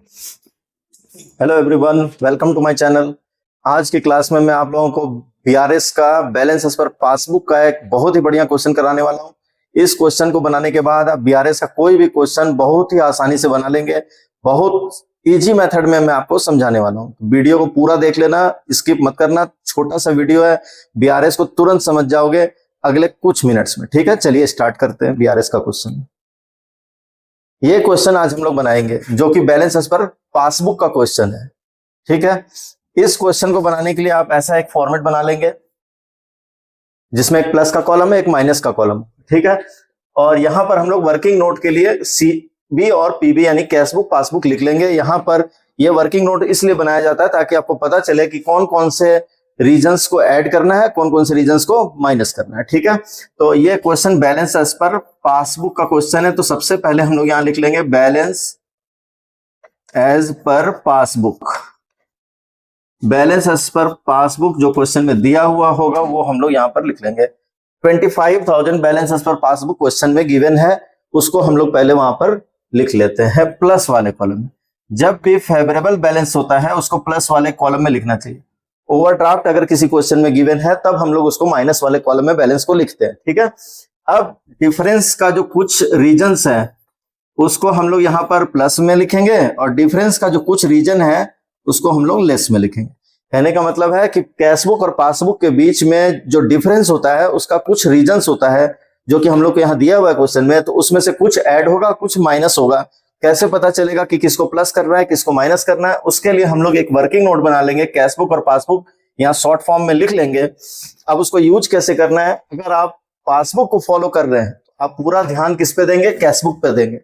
Hello everyone, welcome to my channel. आज की class में मैं आप लोगों को बीआरएस का बैलेंस एज पर पासबुक का एक बहुत ही बढ़िया क्वेश्चन कराने वाला हूं। इस क्वेश्चन को बनाने के बाद आप बीआरएस का कोई भी क्वेश्चन बहुत ही आसानी से बना लेंगे। बहुत इजी मेथड में मैं आपको समझाने वाला हूं। वीडियो को पूरा देख लेना, स्किप मत करना। छोटा सा वीडियो है, बीआरएस को तुरंत समझ जाओगे अगले कुछ मिनट्स में। ठीक है, चलिए स्टार्ट करते हैं बीआरएस का क्वेश्चन। ये क्वेश्चन आज हम लोग बनाएंगे जो कि बैलेंस एज पर पासबुक का क्वेश्चन है। ठीक है, इस क्वेश्चन को बनाने के लिए आप ऐसा एक फॉर्मेट बना लेंगे जिसमें एक प्लस का कॉलम है, एक माइनस का कॉलम। ठीक है, और यहां पर हम लोग वर्किंग नोट के लिए सीबी और पीबी यानी कैश बुक पासबुक लिख लेंगे। यहां पर ये वर्किंग नोट इसलिए बनाया जाता है ताकि आपको पता चले कि कौन कौन से रीजन्स को ऐड करना है, कौन कौन से रीजन्स को माइनस करना है। ठीक है, तो ये question balance as per passbook का क्वेश्चन है। तो सबसे पहले हम लोग यहां लिख लेंगे balance as per passbook. Balance as per passbook जो क्वेश्चन में दिया हुआ होगा वो हम लोग यहां पर लिख लेंगे। 25,000 balance as per passbook question में गिवन है, उसको हम लोग पहले वहां पर लिख लेते हैं प्लस वाले कॉलम में। जब भी फेवरेबल बैलेंस होता है उसको प्लस वाले कॉलम में लिखना चाहिए। ओवरड्राफ्ट अगर किसी क्वेश्चन में गिवन है तब हम लोग उसको माइनस वाले कॉलम में बैलेंस को लिखते हैं। ठीक है, अब डिफरेंस का जो कुछ रीजन्स है उसको हम लोग यहां पर प्लस में लिखेंगे और डिफरेंस का जो कुछ रीजन है उसको हम लोग लेस में लिखेंगे। कहने का मतलब है कि कैशबुक और पासबुक के बीच में जो डिफरेंस होता है उसका कुछ रीजन्स होता है जो कि हम लोग को यहाँ दिया हुआ है क्वेश्चन में। तो उसमें से कुछ ऐड होगा, कुछ माइनस होगा। कैसे पता चलेगा कि किसको प्लस करना है, किसको माइनस करना है? उसके लिए हम लोग एक वर्किंग नोट बना लेंगे, कैशबुक और पासबुक यहाँ शॉर्ट फॉर्म में लिख लेंगे। अब उसको यूज कैसे करना है? अगर आप पासबुक को फॉलो कर रहे हैं तो आप पूरा ध्यान किस पे देंगे? कैशबुक पे देंगे।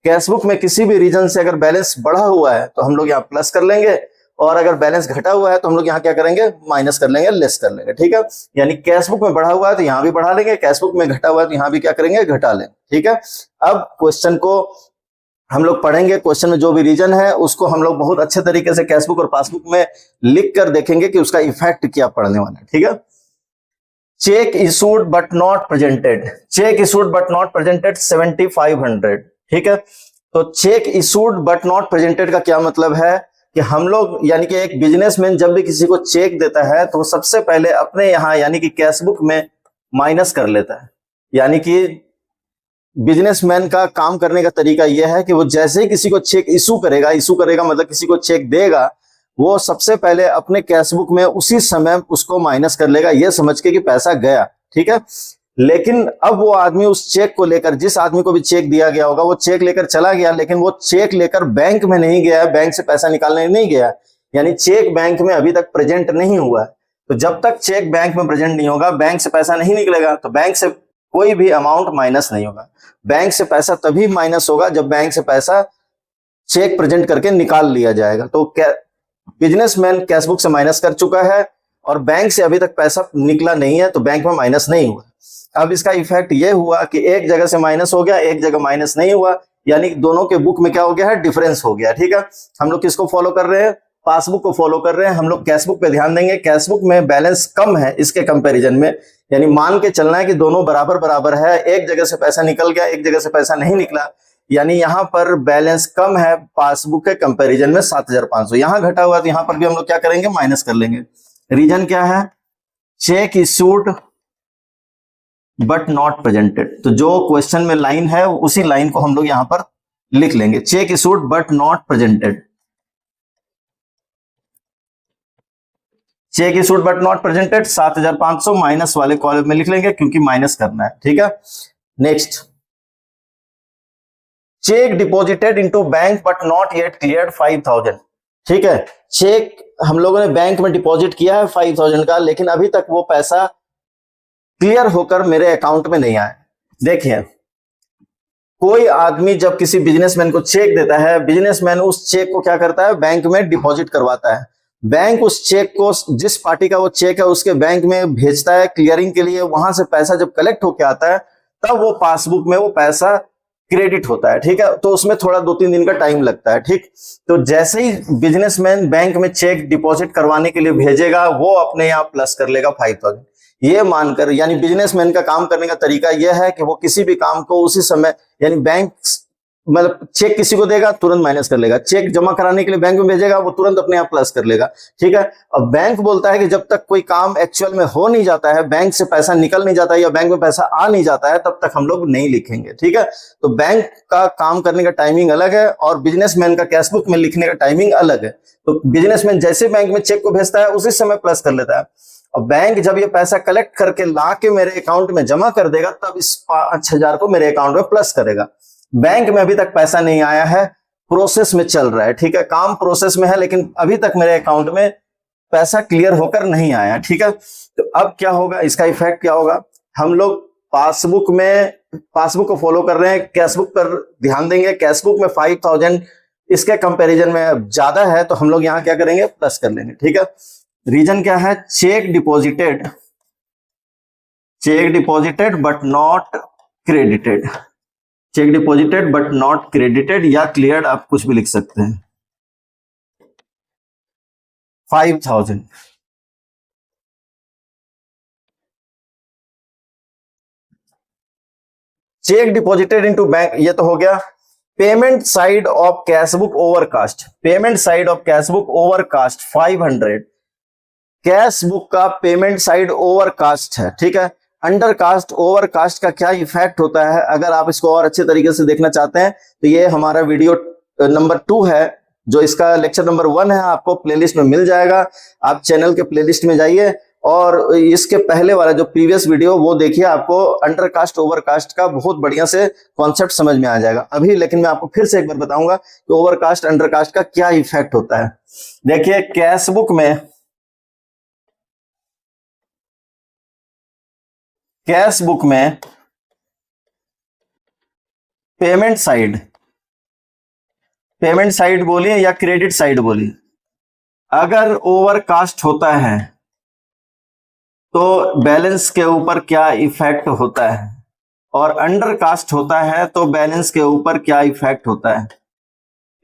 कैशबुक में किसी भी रीजन से अगर बैलेंस बढ़ा हुआ है तो हम लोग यहाँ प्लस कर लेंगे, और अगर बैलेंस घटा हुआ है तो हम लोग यहाँ क्या करेंगे? माइनस कर लेंगे, लेस कर लेंगे। ठीक है, यानी कैशबुक में बढ़ा हुआ है तो यहाँ भी बढ़ा लेंगे, कैशबुक में घटा हुआ है तो यहाँ भी क्या करेंगे? घटा लेंगे। ठीक है, अब क्वेश्चन को हम लोग पढ़ेंगे। क्वेश्चन में जो भी रीजन है उसको हम लोग बहुत अच्छे तरीके से कैशबुक और पासबुक में लिख कर देखेंगे कि उसका इफेक्ट क्या पड़ने वाला है। ठीक है, check issued but not presented. Check issued but not presented 7500। ठीक है, तो check issued but not presented का क्या मतलब है कि हम लोग यानी कि एक बिजनेसमैन जब भी किसी को चेक देता है तो सबसे पहले अपने यहाँ यानी कि कैशबुक में माइनस कर लेता है। यानी कि बिजनेसमैन का काम करने का तरीका यह है कि वो जैसे ही किसी को चेक इशू करेगा मतलब किसी को चेक देगा, वो सबसे पहले अपने कैशबुक में उसी समय उसको माइनस कर लेगा, ये समझ के कि पैसा गया। ठीक है, लेकिन अब वो आदमी उस चेक को लेकर, जिस आदमी को भी चेक दिया गया होगा वो चेक लेकर चला गया, लेकिन वो चेक लेकर बैंक में नहीं गया, बैंक से पैसा निकालने नहीं गया। यानी चेक बैंक में अभी तक प्रेजेंट नहीं हुआ है। तो जब तक चेक बैंक में प्रेजेंट नहीं होगा, बैंक से पैसा नहीं निकलेगा, तो बैंक से कोई भी अमाउंट माइनस नहीं होगा। बैंक से पैसा तभी माइनस होगा जब बैंक से पैसा चेक प्रेजेंट करके निकाल लिया जाएगा। तो बिजनेसमैन कैशबुक से माइनस कर चुका है और बैंक से अभी तक पैसा निकला नहीं है, तो बैंक में माइनस नहीं हुआ। अब इसका इफेक्ट ये हुआ कि एक जगह से माइनस हो गया, एक जगह माइनस नहीं हुआ, यानी दोनों के बुक में क्या हो गया है? डिफरेंस हो गया। ठीक है, हम लोग किसको फॉलो कर रहे हैं? पासबुक को फॉलो कर रहे हैं। हम लोग कैशबुक पे ध्यान देंगे। कैशबुक में बैलेंस कम है इसके कंपैरिजन में, यानी मान के चलना है कि दोनों बराबर बराबर है। एक जगह से पैसा निकल गया, एक जगह से पैसा नहीं निकला, यानी यहां पर बैलेंस कम है पासबुक के कंपैरिजन में 7500। यहां घटा हुआ तो यहां पर भी हम लोग क्या करेंगे? माइनस कर लेंगे। रीजन क्या है? Check issued but not presented. तो जो क्वेश्चन में लाइन है उसी लाइन को हम लोग यहां पर लिख लेंगे, check issued but not presented. Check issued but not presented 7500 minus वाले कॉलम में लिख लेंगे क्योंकि माइनस करना है। ठीक है, next, check deposited into bank but not yet cleared 5000। ठीक है, चेक हम लोगों ने बैंक में डिपॉजिट किया है 5000 का, लेकिन अभी तक वो पैसा क्लियर होकर मेरे अकाउंट में नहीं आया। देखिए, कोई आदमी जब किसी बिजनेसमैन को चेक देता है, बिजनेसमैन उस चेक को क्या करता है? बैंक में डिपॉजिट करवाता है। बैंक उस चेक को, जिस पार्टी का वो चेक है उसके बैंक में भेजता है क्लियरिंग के लिए। वहां से पैसा जब कलेक्ट होकर आता है तब वो पासबुक में वो पैसा क्रेडिट होता है। ठीक है, तो उसमें थोड़ा 2-3 दिन का टाइम लगता है। ठीक, तो जैसे ही बिजनेसमैन बैंक में चेक डिपॉजिट करवाने के लिए भेजेगा वो अपने यहाँ प्लस कर लेगा 5000। ये मानकर, यानी बिजनेसमैन का काम करने का तरीका यह है कि वो किसी भी काम को उसी समय, यानी बैंक मतलब चेक किसी को देगा तुरंत माइनस कर लेगा, चेक जमा कराने के लिए बैंक में भेजेगा वो तुरंत अपने आप प्लस कर लेगा, ठीक है। अब बैंक बोलता है कि जब तक कोई काम एक्चुअल में हो नहीं जाता है, बैंक से पैसा निकल नहीं जाता है या बैंक में पैसा आ नहीं जाता है, तब तक हम लोग नहीं लिखेंगे, ठीक है। तो बैंक का काम करने का टाइमिंग अलग है और बिजनेसमैन का कैशबुक में लिखने का टाइमिंग अलग है। तो बिजनेसमैन जैसे बैंक में चेक को भेजता है उसी समय प्लस कर लेता है, और बैंक जब ये पैसा कलेक्ट करके ला के मेरे अकाउंट में जमा कर देगा तब इस 5,000 को मेरे अकाउंट में प्लस करेगा। बैंक में अभी तक पैसा नहीं आया है, प्रोसेस में चल रहा है, ठीक है, काम प्रोसेस में है, लेकिन अभी तक मेरे अकाउंट में पैसा क्लियर होकर नहीं आया, ठीक है। तो अब क्या होगा, इसका इफेक्ट क्या होगा, हम लोग पासबुक को फॉलो कर रहे हैं, कैशबुक पर ध्यान देंगे। कैशबुक में 5,000 इसके कंपैरिजन में ज्यादा है तो हम लोग यहां क्या करेंगे, प्लस कर लेंगे, ठीक है। रीजन क्या है, check deposited but not credited, check deposited but not credited या क्लियर्ड, आप कुछ भी लिख सकते हैं। 5,000 चेक डिपॉजिटेड इनटू बैंक, ये तो हो गया। Payment side of cashbook overcast, payment side of cashbook overcast 500, cashbook का पेमेंट साइड ओवरकास्ट है, ठीक है। अंडरकास्ट ओवरकास्ट का क्या इफेक्ट होता है, अगर आप इसको और अच्छे तरीके से देखना चाहते हैं तो ये हमारा वीडियो नंबर 2 है, जो इसका लेक्चर नंबर 1 है, आपको प्लेलिस्ट में मिल जाएगा। आप चैनल के प्लेलिस्ट में जाइए और इसके पहले वाला जो प्रीवियस वीडियो वो देखिए, आपको अंडरकास्ट ओवरकास्ट का बहुत बढ़िया से कॉन्सेप्ट समझ में आ जाएगा। अभी लेकिन मैं आपको फिर से एक बार बताऊंगा कि ओवरकास्ट अंडरकास्ट का क्या इफेक्ट होता है। देखिए कैशबुक में पेमेंट साइड बोलिए या क्रेडिट साइड बोलिए, अगर ओवरकास्ट होता है तो बैलेंस के ऊपर क्या इफेक्ट होता है, और अंडरकास्ट होता है तो बैलेंस के ऊपर क्या इफेक्ट होता है।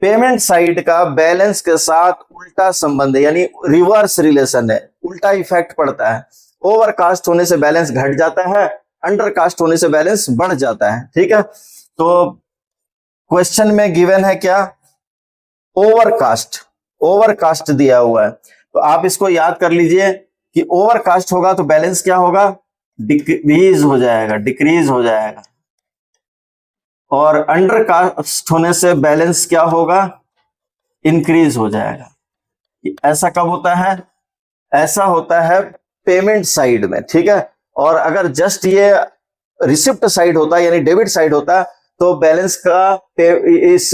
पेमेंट साइड का बैलेंस के साथ उल्टा संबंध है, यानी रिवर्स रिलेशन है, उल्टा इफेक्ट पड़ता है। ओवरकास्ट होने से बैलेंस घट जाता है, अंडरकास्ट होने से बैलेंस बढ़ जाता है, ठीक है। तो क्वेश्चन में गिवन है क्या, ओवरकास्ट दिया हुआ है, तो आप इसको याद कर लीजिए कि ओवरकास्ट होगा तो बैलेंस क्या होगा, डिक्रीज हो जाएगा, और अंडरकास्ट होने से बैलेंस क्या होगा, इंक्रीज हो जाएगा। ऐसा कब होता है, ऐसा होता है पेमेंट साइड में, ठीक है। और अगर जस्ट ये रिसिप्ट साइड होता यानी डेबिट साइड होता तो बैलेंस का इस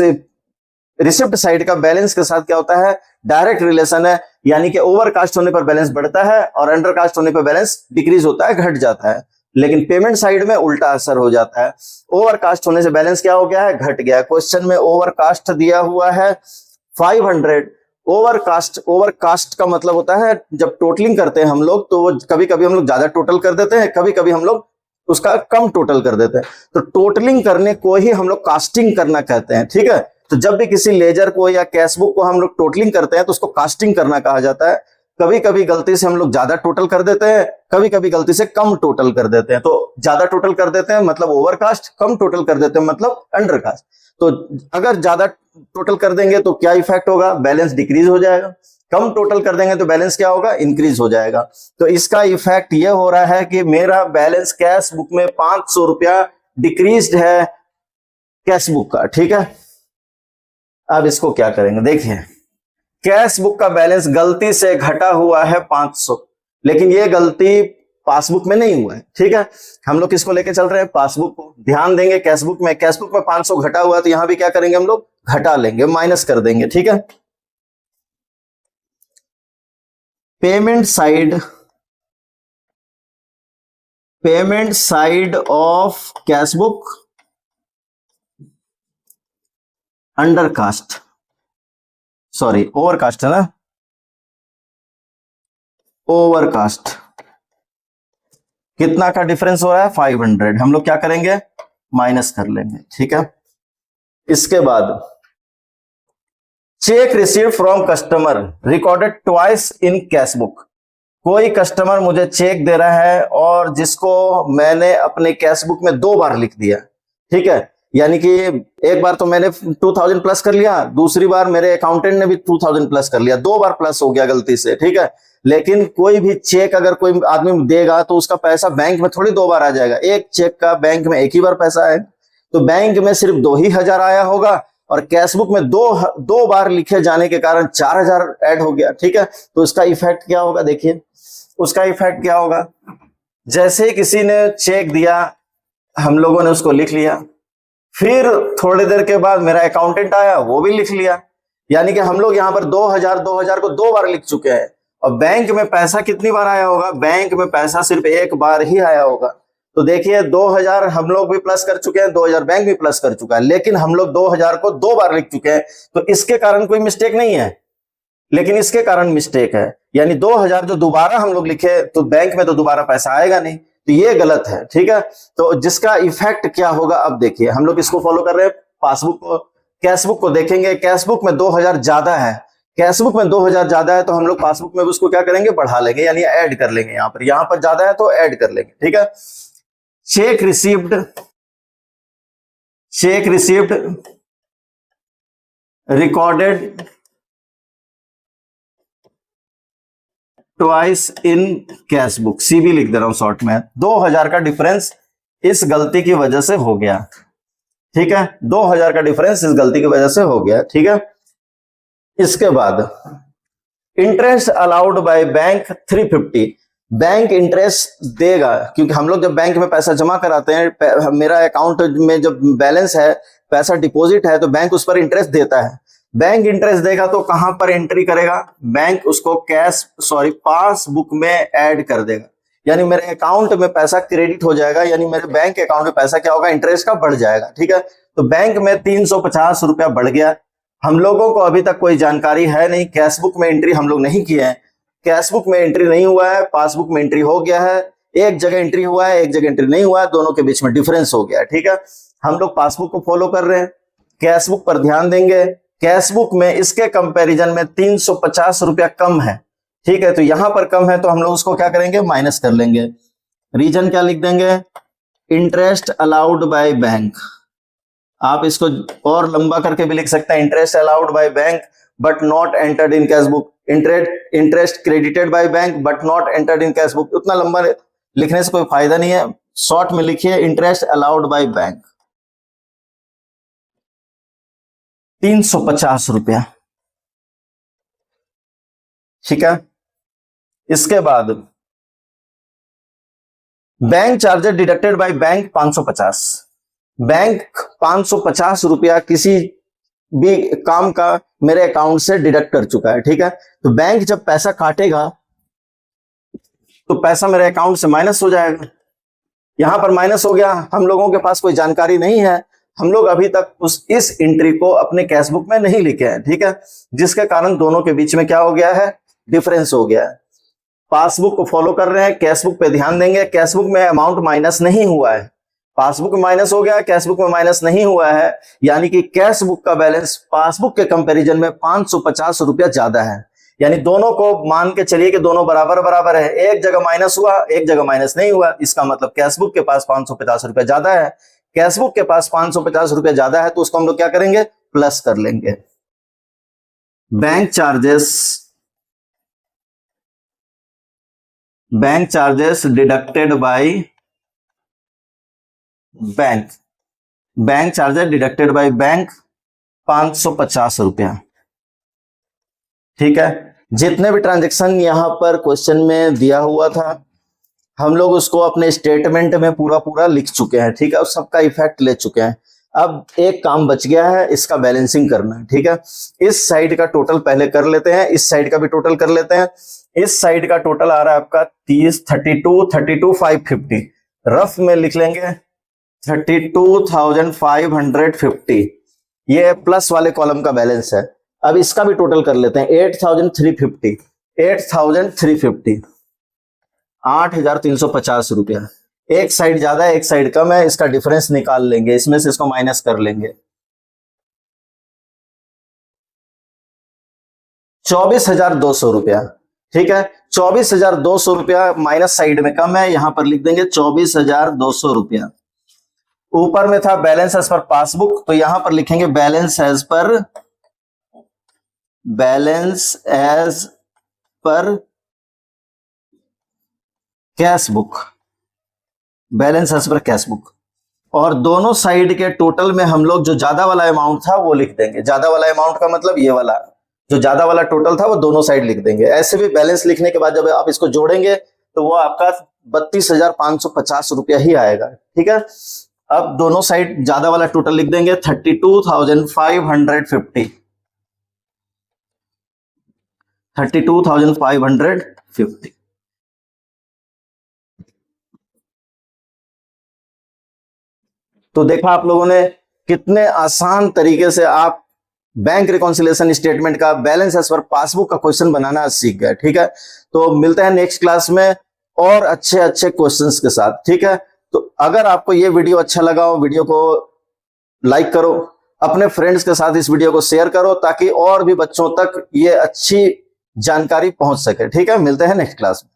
रिसिप्ट साइड का बैलेंस के साथ क्या होता है, डायरेक्ट रिलेशन है, यानी कि ओवरकास्ट होने पर बैलेंस बढ़ता है और अंडरकास्ट होने पर बैलेंस डिक्रीज होता है, घट जाता है। लेकिन पेमेंट साइड में उल्टा असर हो जाता है, ओवरकास्ट होने से बैलेंस क्या हो गया है, घट गया है। क्वेश्चन में ओवरकास्ट दिया हुआ है 500। ओवरकास्ट का मतलब होता है जब टोटलिंग करते हैं हम लोग तो कभी कभी हम लोग ज्यादा टोटल कर देते हैं, कभी कभी हम लोग उसका कम टोटल कर देते हैं। तो टोटलिंग करने को ही हम लोग कास्टिंग करना कहते हैं, ठीक है। तो जब भी किसी लेजर को या कैशबुक को हम लोग टोटलिंग करते हैं तो उसको कास्टिंग करना कहा जाता है। कभी कभी गलती से हम लोग ज्यादा टोटल कर देते हैं, कभी कभी गलती से कम टोटल कर देते हैं। तो ज्यादा टोटल कर देते हैं मतलब ओवरकास्ट, कम टोटल कर देते हैं मतलब अंडरकास्ट। तो अगर ज्यादा टोटल कर देंगे तो क्या इफेक्ट होगा, बैलेंस डिक्रीज हो जाएगा। कम टोटल कर देंगे तो बैलेंस क्या होगा, इंक्रीज हो जाएगा। तो इसका इफेक्ट ये हो रहा है कि मेरा बैलेंस कैश बुक में 500 रुपया डिक्रीज्ड है कैश बुक का, ठीक है। अब इसको क्या करेंगे, देखिए कैश बुक का बैलेंस गलती से घटा हुआ है 500, लेकिन ये गलती पासबुक में नहीं हुआ है, ठीक है। हम लोग किसको लेके चल रहे हैं, पासबुक को। ध्यान देंगे कैशबुक में 500 घटा हुआ है तो यहां भी क्या करेंगे हम लोग, घटा लेंगे, माइनस कर देंगे, ठीक है। Payment side of cashbook undercast, sorry overcast है ना, ओवरकास्ट कितना का डिफरेंस हो रहा है 500, हम लोग क्या करेंगे, माइनस कर लेंगे, ठीक है। इसके बाद check receive from customer recorded twice in cashbook, कोई कस्टमर मुझे चेक दे रहा है और जिसको मैंने अपने कैशबुक में 2 बार लिख दिया, ठीक है। यानी कि एक बार तो मैंने 2000 प्लस कर लिया, दूसरी बार मेरे अकाउंटेंट ने भी 2000 प्लस कर लिया, 2 बार प्लस हो गया गलती से, ठीक है। लेकिन कोई भी चेक अगर कोई आदमी देगा तो उसका पैसा बैंक में थोड़ी 2 बार आ जाएगा, एक चेक का बैंक में एक ही बार पैसा है। तो बैंक में सिर्फ 2,000 आया होगा और कैशबुक में दो बार लिखे जाने के कारण 4,000 ऐड हो गया, ठीक है। तो उसका इफेक्ट क्या होगा, देखिए उसका इफेक्ट क्या होगा। जैसे किसी ने चेक दिया, हम लोगों ने उसको लिख लिया, फिर थोड़ी देर के बाद मेरा अकाउंटेंट आया, वो भी लिख लिया, यानी कि हम लोग यहाँ पर 2,000 को 2 बार लिख चुके हैं। और बैंक में पैसा कितनी बार आया होगा, बैंक में पैसा सिर्फ एक बार ही आया होगा। तो देखिए 2,000 हम लोग भी प्लस कर चुके हैं, 2,000 बैंक भी प्लस कर चुका है, लेकिन हम लोग 2,000 को 2 बार लिख चुके हैं। तो इसके कारण कोई मिस्टेक नहीं है, लेकिन इसके कारण मिस्टेक है, यानी 2,000 जो दोबारा हम लोग लिखे तो बैंक में तो दोबारा पैसा आएगा नहीं, तो ये गलत है, ठीक है। तो जिसका इफेक्ट क्या होगा, अब देखिए हम लोग इसको फॉलो कर रहे हैं, पासबुक को, कैशबुक को देखेंगे। कैशबुक में 2,000 ज्यादा है, कैशबुक में 2,000 ज्यादा है, तो हम लोग पासबुक में उसको क्या करेंगे, बढ़ा लेंगे, यानी ऐड कर लेंगे। यहाँ पर ज्यादा है तो ऐड कर लेंगे, ठीक है। Check received recorded twice in cashbook, CB लिख दे रहा हूं शॉर्ट में। 2,000 का डिफरेंस इस गलती की वजह से हो गया, ठीक है। 2,000 का डिफरेंस इस गलती की वजह से हो गया, ठीक है। इसके बाद interest allowed by bank 350, bank interest देगा, क्योंकि हम लोग जब बैंक में पैसा जमा कराते हैं, मेरा अकाउंट में जब बैलेंस है, पैसा डिपॉजिट है, तो बैंक उस पर इंटरेस्ट देता है। बैंक इंटरेस्ट देगा तो कहां पर एंट्री करेगा, बैंक उसको पासबुक में ऐड कर देगा, यानी मेरे अकाउंट में पैसा क्रेडिट हो जाएगा, यानी मेरे बैंक अकाउंट में पैसा क्या होगा, इंटरेस्ट का बढ़ जाएगा, ठीक है। तो बैंक में 350 रुपया बढ़ गया। हम लोगों को अभी तक कोई जानकारी है नहीं, कैशबुक में एंट्री हम लोग नहीं किए हैं, कैशबुक में एंट्री नहीं हुआ है, पासबुक में एंट्री हो गया है, एक जगह एंट्री हुआ है, एक जगह एंट्री नहीं हुआ है, दोनों के बीच में डिफरेंस हो गया, ठीक है। हम लोग पासबुक को फॉलो कर रहे हैं, कैशबुक पर ध्यान देंगे। कैशबुक में इसके कंपैरिजन में 350 रुपया कम है, ठीक है। तो यहां पर कम है तो हम लोग उसको क्या करेंगे, माइनस कर लेंगे। रीजन क्या लिख देंगे, इंटरेस्ट अलाउड बाय बैंक। आप इसको और लंबा करके भी लिख सकते हैं, interest allowed by bank but not entered in cashbook, interest credited by bank but not entered in cashbook. उतना लंबा लिखने से कोई फायदा नहीं है, शॉर्ट में लिखिए इंटरेस्ट अलाउड बाय बैंक 350 रुपया, ठीक है। इसके बाद bank charges deducted by bank 550, bank 550 रुपया किसी भी काम का मेरे अकाउंट से डिडक्ट कर चुका है, ठीक है। तो बैंक जब पैसा काटेगा तो पैसा मेरे अकाउंट से माइनस हो जाएगा, यहां पर माइनस हो गया। हम लोगों के पास कोई जानकारी नहीं है, हम लोग अभी तक इस एंट्री को अपने कैशबुक में नहीं लिखे हैं, ठीक है, जिसके कारण दोनों के बीच में क्या हो गया है, डिफरेंस हो गया है। पासबुक को फॉलो कर रहे हैं, कैशबुक पे ध्यान देंगे। कैशबुक में अमाउंट माइनस नहीं हुआ है, पासबुक में माइनस हो गया, कैशबुक में माइनस नहीं हुआ है, यानी कि कैशबुक का बैलेंस पासबुक के कंपैरिजन में 550 रुपया ज्यादा है। यानी दोनों को मान के चलिए कि दोनों बराबर बराबर है, एक जगह माइनस हुआ, एक जगह माइनस नहीं हुआ, इसका मतलब कैशबुक के पास 550 रुपया ज्यादा है। कैशबुक के पास 550 रुपया ज्यादा है तो उसको हम लोग क्या करेंगे, प्लस कर लेंगे। Bank charges deducted by bank charges deducted by bank 550 रुपया, ठीक है। जितने भी ट्रांजैक्शन यहां पर क्वेश्चन में दिया हुआ था हम लोग उसको अपने स्टेटमेंट में पूरा लिख चुके हैं, ठीक है, और सबका इफेक्ट ले चुके हैं। अब एक काम बच गया है, इसका बैलेंसिंग करना है, ठीक है। इस साइड का टोटल पहले कर लेते हैं, इस साइड का भी टोटल कर लेते हैं। इस साइड का टोटल आ रहा है आपका 32,550, रफ में लिख लेंगे 32,550, ये प्लस वाले कॉलम का बैलेंस है। अब इसका भी टोटल कर लेते हैं, 8,350, 8,350 रुपया। एक साइड ज्यादा है, एक साइड कम है, इसका डिफरेंस निकाल लेंगे, इसमें से इसको माइनस कर लेंगे। 24,200 रुपया, ठीक है। 24,200 रुपया माइनस साइड में कम है, यहां पर लिख देंगे 24,200 रुपया। ऊपर में था बैलेंस एज पर पासबुक, तो यहां पर लिखेंगे balance as per cash book, balance as per cash book. और दोनों साइड के टोटल में हम लोग जो ज्यादा वाला अमाउंट था वो लिख देंगे। ज्यादा वाला अमाउंट का मतलब ये वाला, जो ज्यादा वाला टोटल था वो दोनों साइड लिख देंगे। ऐसे भी बैलेंस लिखने के बाद जब आप इसको जोड़ेंगे तो वो आपका 32,550 रुपया ही आएगा। ठीक है, अब दोनों साइड ज्यादा वाला टोटल लिख देंगे 32,550, 32,550। तो देखा आप लोगों ने कितने आसान तरीके से आप बैंक रिकॉन्सिलिएशन स्टेटमेंट का बैलेंस एज पर पासबुक का क्वेश्चन बनाना सीख गए। ठीक है, तो मिलते हैं नेक्स्ट क्लास में और अच्छे अच्छे क्वेश्चंस के साथ। ठीक है, तो अगर आपको ये वीडियो अच्छा लगा हो, वीडियो को लाइक करो, अपने फ्रेंड्स के साथ इस वीडियो को शेयर करो ताकि और भी बच्चों तक ये अच्छी जानकारी पहुंच सके। ठीक है, मिलते हैं नेक्स्ट क्लास में।